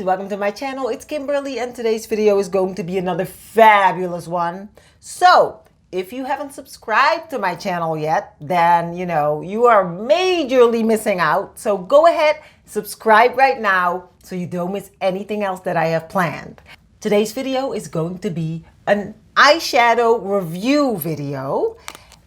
welcome to my channel. It's Kimberly and today's video is going to be another fabulous one. So if you haven't subscribed to my channel yet, then you are majorly missing out. So go ahead, subscribe right now so you don't miss anything else that I have planned. Today's video is going to be an eyeshadow review video.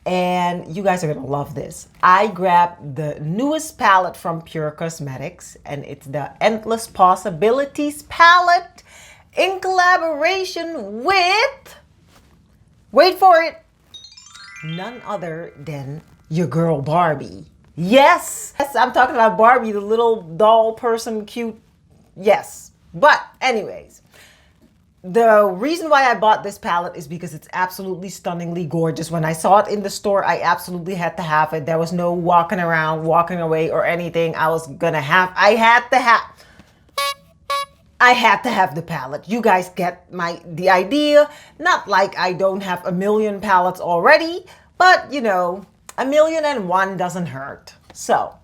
And you guys are going to love this. I grabbed the newest palette from Pure Cosmetics, and it's the Endless Possibilities palette in collaboration with, wait for it, none other than your girl Barbie. Yes, I'm talking about Barbie, the little doll person, cute. Yes, but anyways. The reason why I bought this palette is because it's absolutely stunningly gorgeous. When I saw it in the store, I absolutely had to have it. There was no walking around, walking away or anything. I had to have the palette. You guys get the idea. Not like I don't have a million palettes already, but a million and one doesn't hurt. So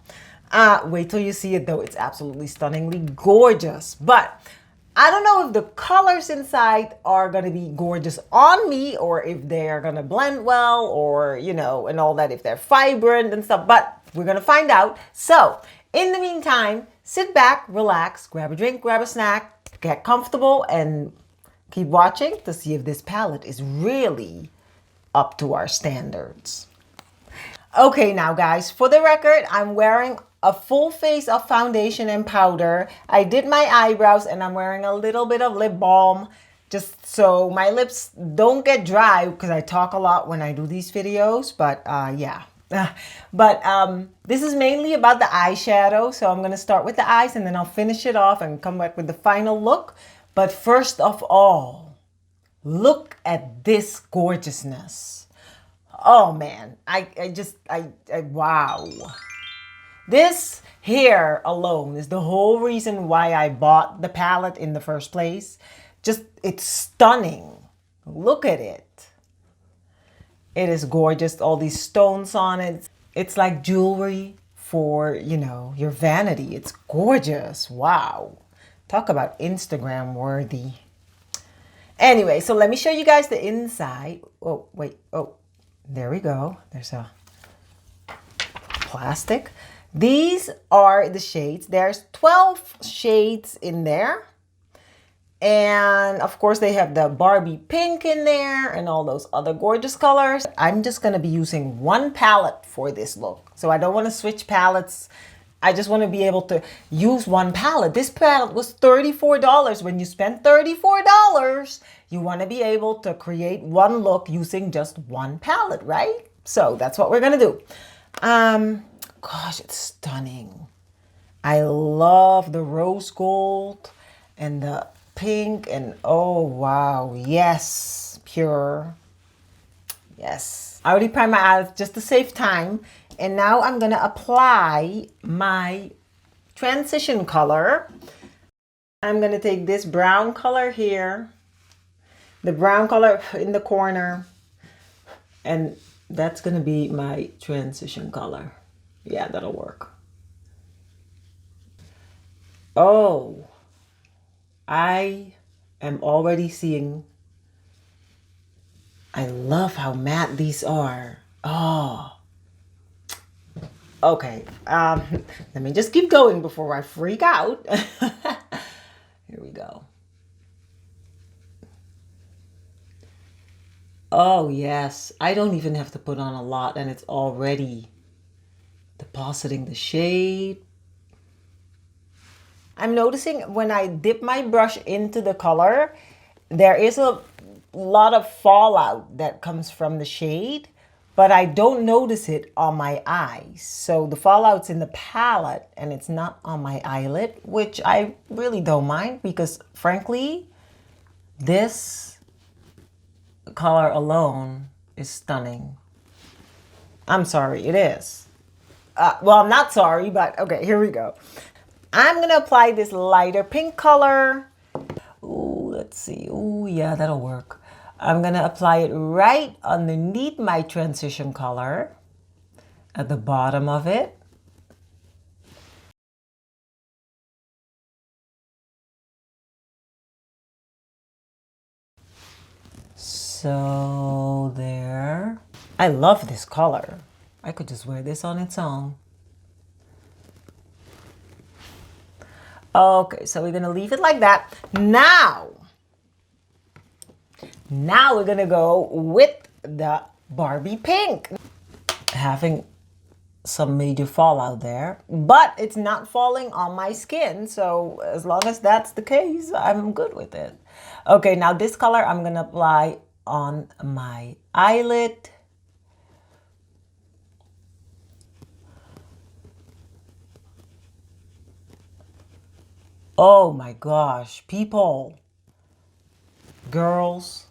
wait till you see it though. It's absolutely stunningly gorgeous. But I don't know if the colors inside are going to be gorgeous on me or if they are going to blend well or, and all that, if they're vibrant and stuff, but we're going to find out. So in the meantime, sit back, relax, grab a drink, grab a snack, get comfortable and keep watching to see if this palette is really up to our standards. Okay, now guys, for the record, I'm wearing a full face of foundation and powder. I did my eyebrows and I'm wearing a little bit of lip balm just so my lips don't get dry because I talk a lot when I do these videos, but yeah. But this is mainly about the eyeshadow, so I'm going to start with the eyes and then I'll finish it off and come back with the final look. But first of all, look at this gorgeousness. Oh man, wow. This here alone is the whole reason why I bought the palette in the first place. It's stunning. Look at it. It is gorgeous. All these stones on it. It's like jewelry for, your vanity. It's gorgeous. Wow. Talk about Instagram worthy. Anyway, so let me show you guys the inside. Oh, wait. Oh, there we go. There's a plastic. These are the shades. There's 12 shades in there. And of course they have the Barbie pink in there and all those other gorgeous colors. I'm just going to be using one palette for this look. So I don't want to switch palettes. I just want to be able to use one palette. This palette was $34. When you spend $34, you want to be able to create one look using just one palette, right? So that's what we're going to do. Gosh, it's stunning. I love the rose gold and the pink and oh wow, yes, pure. Yes. I already primed my eyes just to save time. And now I'm going to apply my transition color. I'm going to take this brown color here, the brown color in the corner, and that's going to be my transition color. Yeah, that'll work. Oh, I am already seeing. I love how matte these are. Oh, okay. Let me just keep going before I freak out. Here we go. Oh, yes. I don't even have to put on a lot and it's already depositing the shade. I'm noticing when I dip my brush into the color, there is a lot of fallout that comes from the shade, but I don't notice it on my eyes. So the fallout's in the palette and it's not on my eyelid, which I really don't mind because frankly, this color alone is stunning. I'm sorry, it is. Well, I'm not sorry, but okay, here we go. I'm going to apply this lighter pink color. Ooh, let's see. Ooh, yeah, that'll work. I'm going to apply it right underneath my transition color at the bottom of it. So there. I love this color. I could just wear this on its own. Okay, so we're gonna leave it like that. Now we're gonna go with the Barbie pink. Having some major fallout there, but it's not falling on my skin. So as long as that's the case, I'm good with it. Okay, now this color I'm gonna apply on my eyelid. Oh my gosh, people, girls,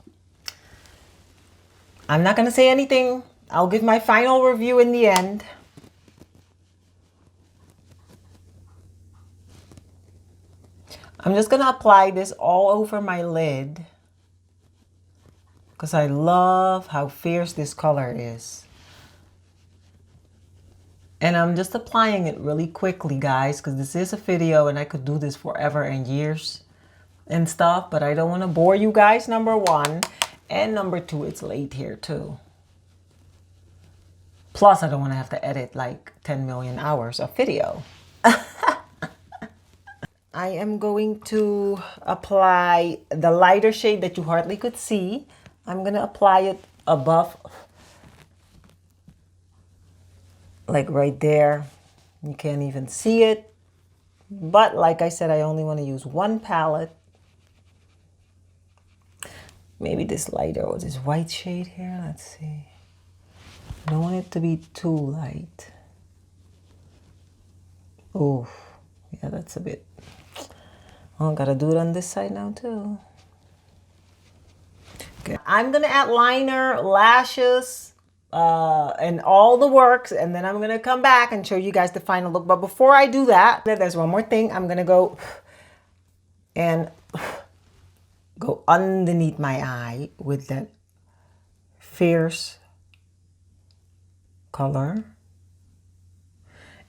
I'm not gonna say anything. I'll give my final review in the end. I'm just gonna apply this all over my lid because I love how fierce this color is. And I'm just applying it really quickly, guys, because this is a video and I could do this forever and years and stuff, but I don't want to bore you guys, number one. And number two, it's late here too. Plus, I don't want to have to edit like 10 million hours of video. I am going to apply the lighter shade that you hardly could see. I'm going to apply it above, like right there. You can't even see it. But like I said, I only want to use one palette. Maybe this lighter or this white shade here. Let's see. I don't want it to be too light. Oh, yeah, that's a bit. Oh, gotta do it on this side now too. Okay. I'm gonna add liner, lashes, and all the works, and then I'm gonna come back and show you guys the final look. But before I do that, there's one more thing. I'm gonna go and go underneath my eye with that fierce color.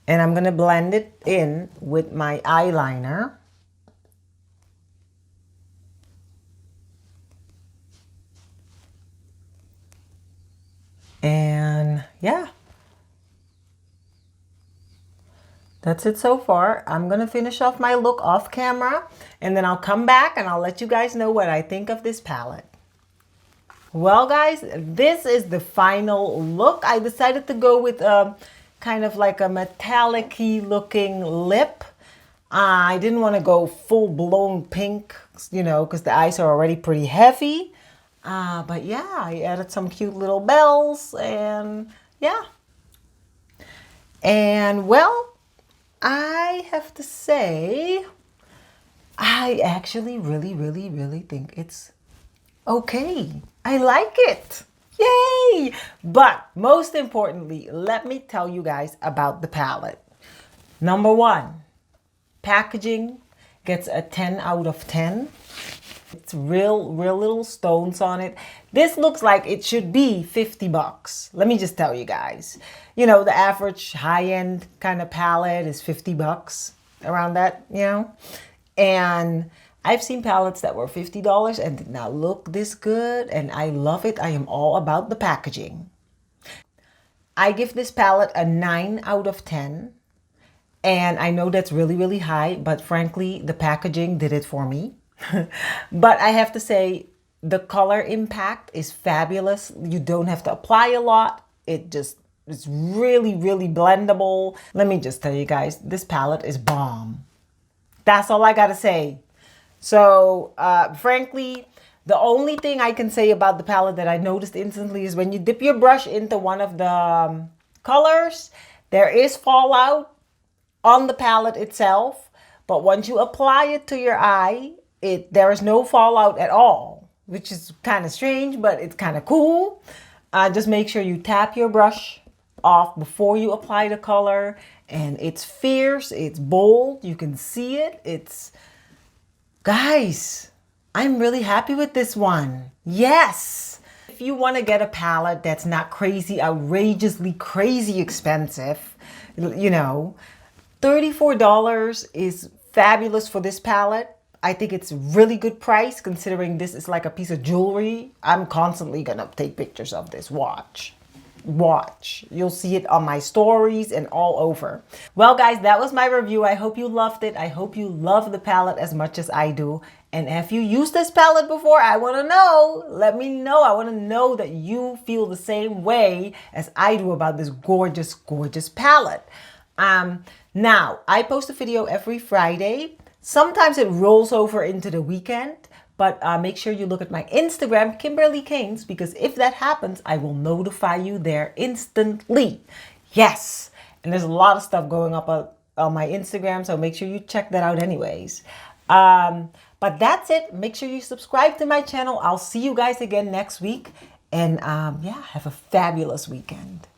And I'm gonna blend it in with my eyeliner. And yeah, that's it so far. I'm gonna finish off my look off camera and then I'll come back and I'll let you guys know what I think of this palette. Well guys, this is the final look. I decided to go with a kind of like a metallic-y looking lip. I didn't want to go full-blown pink, you know, because the eyes are already pretty heavy. But yeah, I added some cute little bells and yeah. And well, I have to say, I actually really think it's okay. I like it. Yay! But most importantly, let me tell you guys about the palette. Number one, packaging gets a 10 out of 10. It's real little stones on it. This looks like it should be 50 bucks. Let me just tell you guys. You know, the average high-end kind of palette is 50 bucks, around that, you know. And I've seen palettes that were $50 and did not look this good, and I love it. I am all about the packaging. I give this palette a 9 out of 10. And I know that's really high, but frankly, the packaging did it for me. But I have to say, the color impact is fabulous. You don't have to apply a lot. It just is really blendable. Let me just tell you guys, this palette is bomb. That's all I gotta say. So, frankly, the only thing I can say about the palette that I noticed instantly is when you dip your brush into one of the colors, there is fallout on the palette itself. But once you apply it to your eye, there is no fallout at all, which is kind of strange, but it's kind of cool. Just make sure you tap your brush off before you apply the color. And it's fierce, it's bold, you can see it. Guys, I'm really happy with this one. Yes! If you want to get a palette that's not crazy, outrageously crazy expensive, you know, $34 is fabulous for this palette. I think it's really good price considering this is like a piece of jewelry. I'm constantly gonna take pictures of this. Watch. You'll see it on my stories and all over. Well, guys, that was my review. I hope you loved it. I hope you love the palette as much as I do. And if you used this palette before, I want to know. Let me know. I want to know that you feel the same way as I do about this gorgeous, gorgeous palette. Now, I post a video every Friday. Sometimes it rolls over into the weekend. But make sure you look at my Instagram, Kimberly Caines, because if that happens, I will notify you there instantly. Yes. And there's a lot of stuff going up on my Instagram, so make sure you check that out anyways. But that's it. Make sure you subscribe to my channel. I'll see you guys again next week. And yeah, have a fabulous weekend.